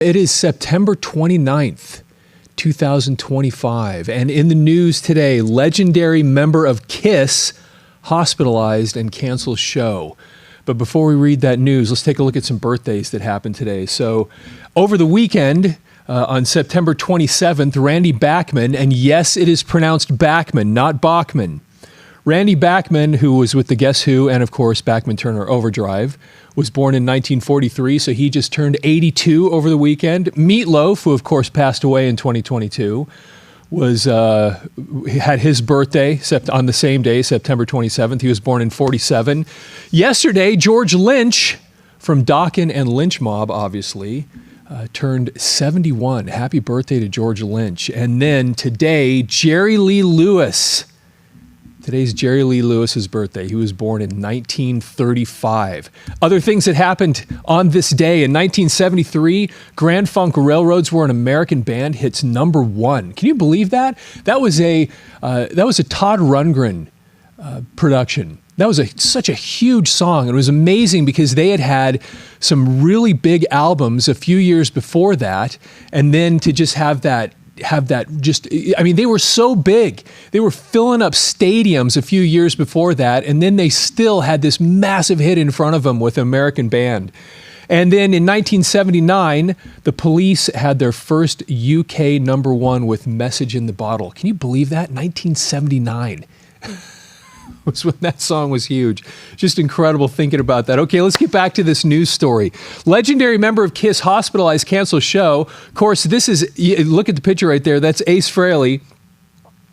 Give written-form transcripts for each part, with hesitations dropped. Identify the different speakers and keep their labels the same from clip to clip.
Speaker 1: It is September 29th, 2025, and in the news today, legendary member of KISS hospitalized and cancels show. But before we read that news, let's take a look at some birthdays that happened today. So over the weekend, on September 27th, Randy Bachman, and yes, it is pronounced Bachman, not Bachman. Randy Bachman, who was with the Guess Who and, of course, Bachman Turner Overdrive, was born in 1943, so he just turned 82 over the weekend. Meatloaf, who, of course, passed away in 2022, had his birthday on the same day, September 27th. He was born in 47. Yesterday, George Lynch from Dokken and Lynch Mob, obviously, turned 71. Happy birthday to George Lynch. And then today, Jerry Lee Lewis. Today's Jerry Lee Lewis's birthday. He was born in 1935. Other things that happened on this day. In 1973, Grand Funk Railroads were an American band, hits #1. Can you believe that? That was a Todd Rundgren production. That was such a huge song. It was amazing because they had some really big albums a few years before that, and then to just have that just, I mean, they were so big. They were filling up stadiums a few years before that, and then they still had this massive hit in front of them with an American band. And then in 1979, the Police had their first UK #1 with Message in the Bottle. Can you believe that? 1979. Was when that song was huge. Just incredible thinking about that. Okay, let's get back to this news story. Legendary member of KISS hospitalized, cancels show. Of course, this is, look at the picture right there. That's Ace Frehley.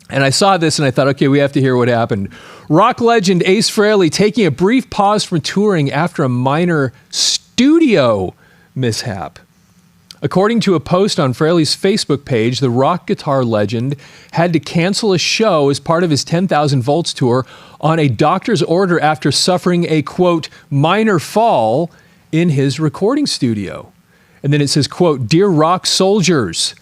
Speaker 1: And I saw this and I thought, okay, we have to hear what happened. Rock legend Ace Frehley taking a brief pause from touring after a minor studio mishap. According to a post on Frehley's Facebook page, the rock guitar legend had to cancel a show as part of his 10,000 Volts tour on a doctor's order after suffering a, quote, minor fall in his recording studio. And then it says, quote, "Dear rock soldiers,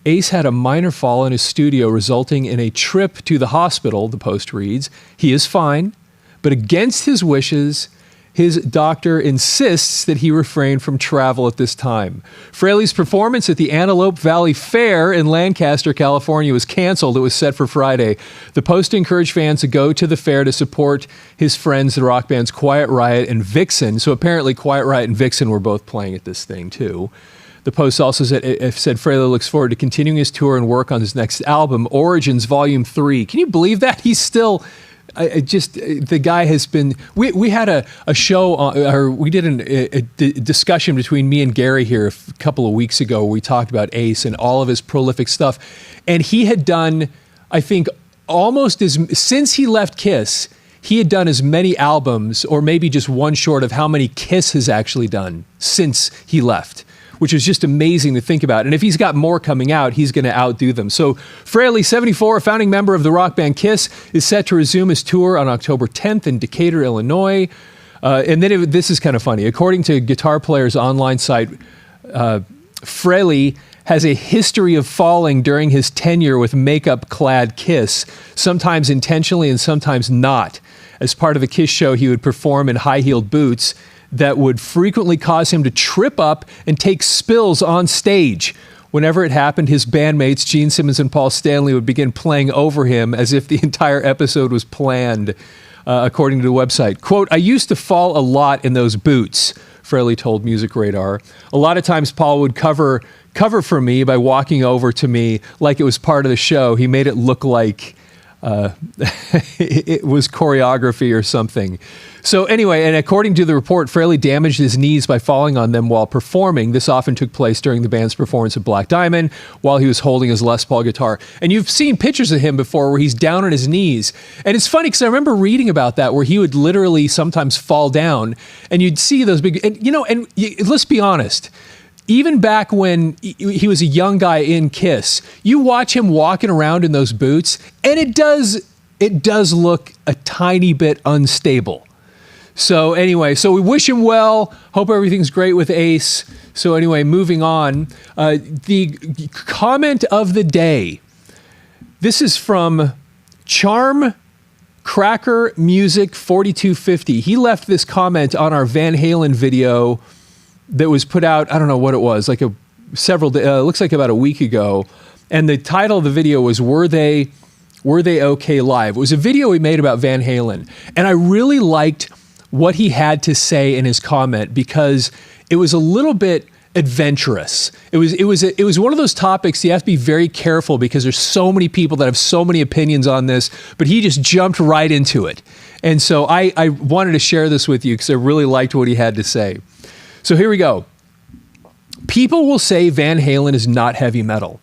Speaker 1: Ace had a minor fall in his studio resulting in a trip to the hospital," the post reads. "He is fine, but against his wishes, his doctor insists that he refrain from travel at this time." Frehley's performance at the Antelope Valley Fair in Lancaster, California was canceled. It was set for Friday. The Post encouraged fans to go to the fair to support his friends, the rock bands Quiet Riot and Vixen. So apparently Quiet Riot and Vixen were both playing at this thing too. The Post also said Frehley looks forward to continuing his tour and work on his next album, Origins Volume 3. Can you believe that? He's still... the guy has been, we had a show, or we did a discussion between me and Gary here a couple of weeks ago where we talked about Ace and all of his prolific stuff. And he had done, I think, since he left KISS, he had done as many albums, or maybe just one short of how many KISS has actually done since he left, which is just amazing to think about. And if he's got more coming out, he's going to outdo them. So Frehley, 74, a founding member of the rock band KISS, is set to resume his tour on October 10th in Decatur, Illinois. And then this is kind of funny. According to Guitar Player's online site, Frehley has a history of falling during his tenure with makeup-clad KISS, sometimes intentionally and sometimes not. As part of the KISS show, he would perform in high-heeled boots that would frequently cause him to trip up and take spills on stage. Whenever it happened, his bandmates, Gene Simmons and Paul Stanley, would begin playing over him as if the entire episode was planned, according to the website. Quote, "I used to fall a lot in those boots," Frehley told Music Radar. "A lot of times Paul would cover for me by walking over to me like it was part of the show. He made it look like it was choreography or something." So anyway, and according to the report, Frehley damaged his knees by falling on them while performing. This often took place during the band's performance of Black Diamond while he was holding his Les Paul guitar. And you've seen pictures of him before where he's down on his knees. And it's funny because I remember reading about that where he would literally sometimes fall down and you'd see those big, and let's be honest, even back when he was a young guy in KISS, you watch him walking around in those boots, and it does look a tiny bit unstable. So anyway, so we wish him well. Hope everything's great with Ace. So anyway, moving on. The comment of the day. This is from Charm Cracker Music 4250. He left this comment on our Van Halen video that was put out, I don't know what it was, like looks like about a week ago, and the title of the video was Were They Okay Live? It was a video he made about Van Halen, and I really liked what he had to say in his comment because it was a little bit adventurous. It was one of those topics you have to be very careful because there's so many people that have so many opinions on this, but he just jumped right into it. And so I wanted to share this with you because I really liked what he had to say. So here we go. People will say Van Halen is not heavy metal.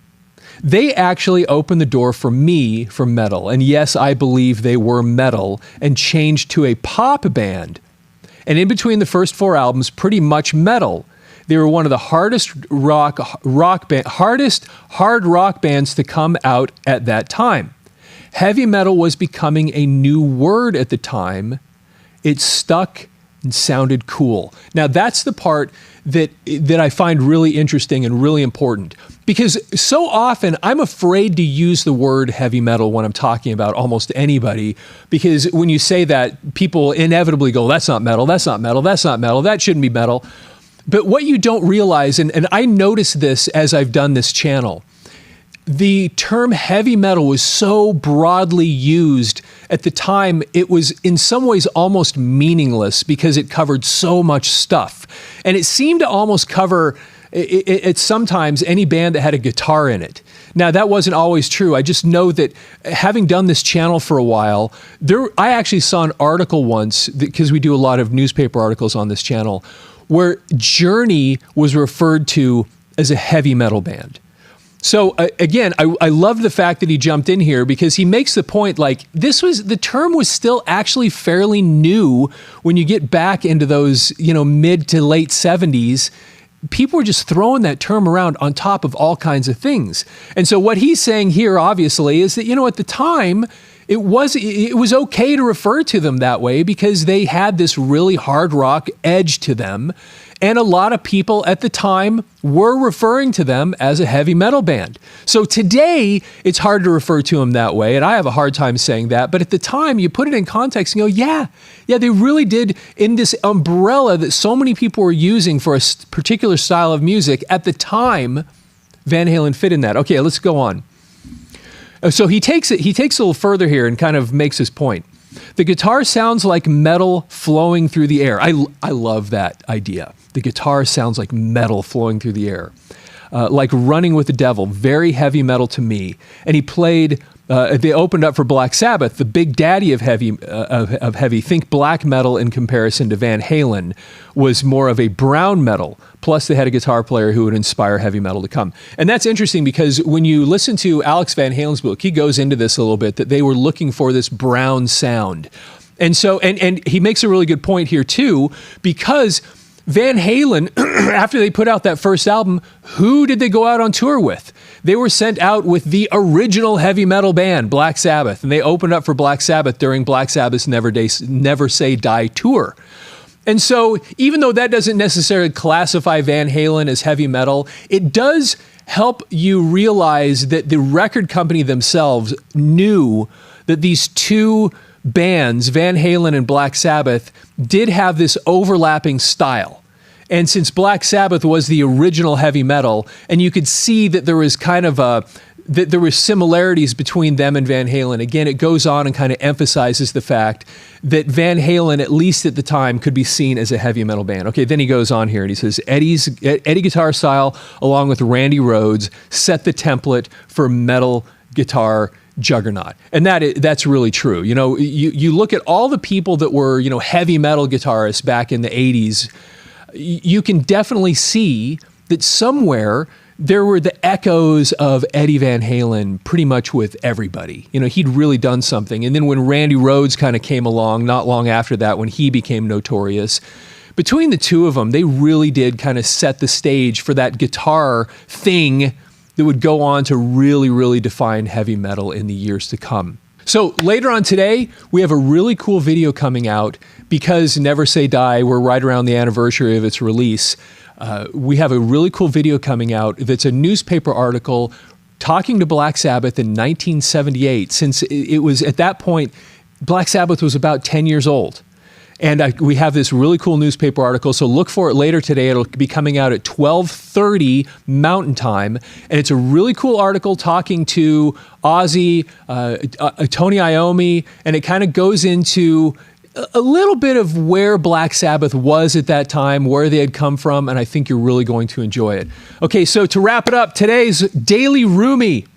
Speaker 1: They actually opened the door for me for metal. And yes, I believe they were metal and changed to a pop band. And in between the first 4 albums, pretty much metal. They were one of the hardest hard rock bands to come out at that time. Heavy metal was becoming a new word at the time. It stuck and sounded cool. Now that's the part that I find really interesting and really important, because so often I'm afraid to use the word heavy metal when I'm talking about almost anybody, because when you say that, people inevitably go, that's not metal, that's not metal, that's not metal, that shouldn't be metal. But what you don't realize, and I noticed this as I've done this channel, the term heavy metal was so broadly used at the time, it was in some ways almost meaningless because it covered so much stuff. And it seemed to almost cover it sometimes any band that had a guitar in it. Now, that wasn't always true. I just know that having done this channel for a while, I actually saw an article once, because we do a lot of newspaper articles on this channel, where Journey was referred to as a heavy metal band. So again, I love the fact that he jumped in here because he makes the point, like, the term was still actually fairly new when you get back into those, mid to late 70s. People were just throwing that term around on top of all kinds of things. And so what he's saying here, obviously, is that, at the time, it was okay to refer to them that way because they had this really hard rock edge to them. And a lot of people at the time were referring to them as a heavy metal band. So today, it's hard to refer to them that way, and I have a hard time saying that. But at the time, you put it in context and go, yeah, they really did, in this umbrella that so many people were using for a particular style of music, at the time, Van Halen fit in that. Okay, let's go on. So he takes a little further here and kind of makes his point. The guitar sounds like metal flowing through the air. I love that idea. The guitar sounds like metal flowing through the air. Like Running with the Devil, very heavy metal to me. And he played, they opened up for Black Sabbath, the big daddy of heavy. Think black metal in comparison to Van Halen was more of a brown metal. Plus they had a guitar player who would inspire heavy metal to come. And that's interesting because when you listen to Alex Van Halen's book, he goes into this a little bit, that they were looking for this brown sound. And so, and he makes a really good point here too, because Van Halen, after they put out that first album, who did they go out on tour with? They were sent out with the original heavy metal band, Black Sabbath, and they opened up for Black Sabbath during Black Sabbath's Never Say Die tour. And so even though that doesn't necessarily classify Van Halen as heavy metal, it does help you realize that the record company themselves knew that these two bands, Van Halen and Black Sabbath, did have this overlapping style. And since Black Sabbath was the original heavy metal, and you could see that there was kind of that there were similarities between them and Van Halen. Again, it goes on and kind of emphasizes the fact that Van Halen, at least at the time, could be seen as a heavy metal band. Okay, then he goes on here and he says, Eddie guitar style, along with Randy Rhoads, set the template for metal guitar juggernaut. And that's really true. You look at all the people that were, heavy metal guitarists back in the 80s, you can definitely see that somewhere there were the echoes of Eddie Van Halen pretty much with everybody. He'd really done something. And then when Randy Rhoads kind of came along, not long after that, when he became notorious, between the two of them, they really did kind of set the stage for that guitar thing that would go on to really, really define heavy metal in the years to come. So later on today, we have a really cool video coming out because Never Say Die, we're right around the anniversary of its release. We have a really cool video coming out that's a newspaper article talking to Black Sabbath in 1978, since it was at that point, Black Sabbath was about 10 years old. And we have this really cool newspaper article, so look for it later today. It'll be coming out at 12:30 Mountain Time. And it's a really cool article talking to Ozzy, Tony Iommi, and it kind of goes into a little bit of where Black Sabbath was at that time, where they had come from, and I think you're really going to enjoy it. Okay, so to wrap it up, today's Daily Rumi.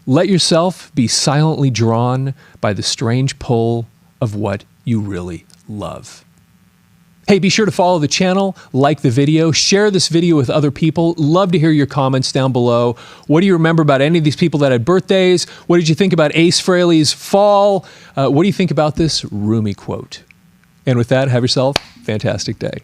Speaker 1: Let yourself be silently drawn by the strange pull of what you really love. Hey, be sure to follow the channel, like the video, share this video with other people. Love to hear your comments down below. What do you remember about any of these people that had birthdays? What did you think about Ace Frehley's fall? What do you think about this Rumi quote? And with that, have yourself a fantastic day.